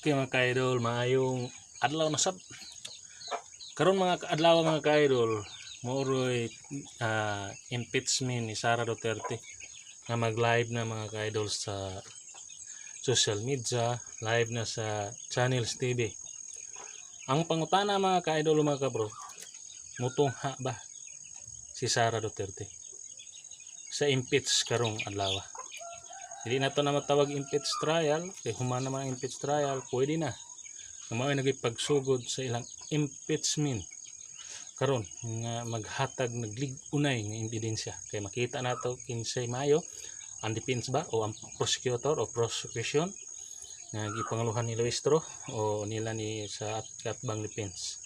Okay mga ka-idol, maayong adlaw na sab. Karon mga adlaw mga ka-idol, mauroy impeachment ni Sara Duterte na mag-live na mga ka-idol sa social media, live na sa Channels TV. Ang pangutana mga ka-idol mga kabro, mutungha ba si Sara Duterte sa impeach karong adlaw? Hindi na to na matawag impeach trial, kay human naman ang impeach trial, pwede na. Mao nagpagsugod sa ilang impeachment karon nga maghatag naglig-unay nga ebidensya kay makita nato kinsay Mayo ang defense ba o ang prosecutor o prosecution nga gipangaluhan ni Luistro o nila ni sa atbang defense,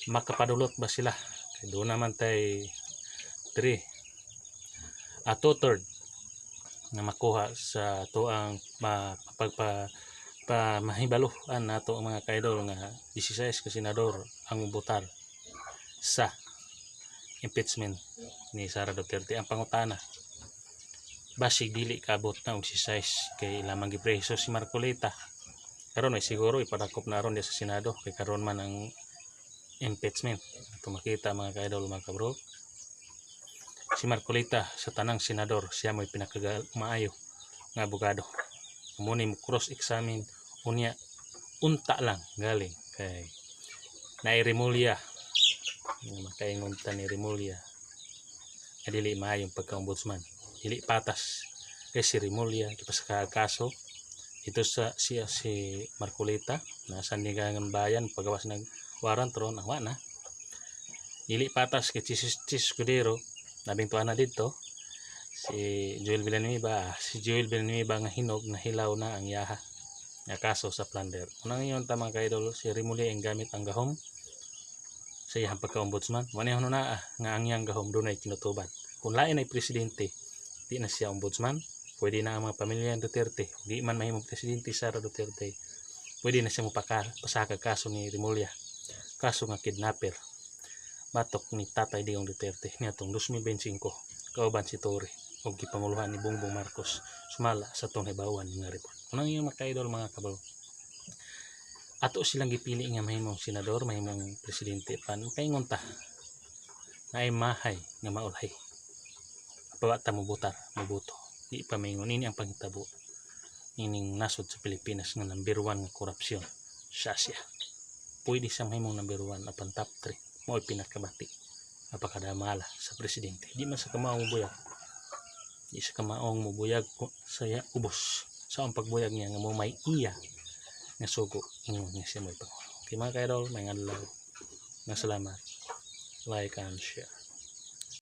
makapadulot ba sila kay doon naman tay 2/3 na makuha sa tuang mahibaluan nato ang mga ka-idol nga 16 ka senador ang botar sa impeachment ni Sara Duterte. Ang pangutana, basig dili kabot na og 16 kay lamang gipreso si Marcolita. Karon ay siguro ipadakop na ron sa Senado kay karon man ang impeachment. Ito makita mga ka-idol mga kabro, si Marcolita sa tanang senador siya mo'y pinakamaayo nga abogado. Muna mo cross-examine unya unta lang galing kay Nay Remulla, makaingunta ni Remulla na dili maayong pagka-ombudsman, dili patas kay si Remulla kipasaka kaso ito sa si Marcolita na sandigangan bayan pagawas ng warrant ron awa na dili patas kay Chis Escudero nabing tuana dito si Joel Villanueva nga hinog na hilaw na ang yaha nga kaso sa plunder. Unang iyon tamang ka-idol, si Remulla ang gamit ang gahom sa iyang pagka-ombudsman. Manihon na nga ang iyang gahom doon ay kinutuban. Kung lain ay presidente, di na siya ombudsman, pwede na ang mga pamilya ng Duterte, di man mahimong presidente Sara Duterte, pwede na siya pasaka kaso ni Remulla, kaso nga kidnapper batok ni Tatay Digong Duterte niadtong 2025 kauban si Torre o gipanguluhan ni Bongbong Marcos sumala sa tong hibawan nga report. Unang yung mga ka-idol mga kabalo, ato silang gipili nga mahimong senador, mahimong presidente pan kaingon ta na ay mahay nga maulhay pawata mo buto di pa maingon ini ang panghitabo ining nasod sa Pilipinas nga number 1 nga korupsyon siya pwede siya mahimong number 1 apan top 3 mo pinakabati napakadamala sa presidente. Di man sa kamaong buyag, di sa kamaong mubuyag saya ubos sa ang pagbuyag niya nga mo may iya nga sugo ingon niya siya mo ipangulo. Okay mga ka-idol, may adlaw nga salamat, like and share.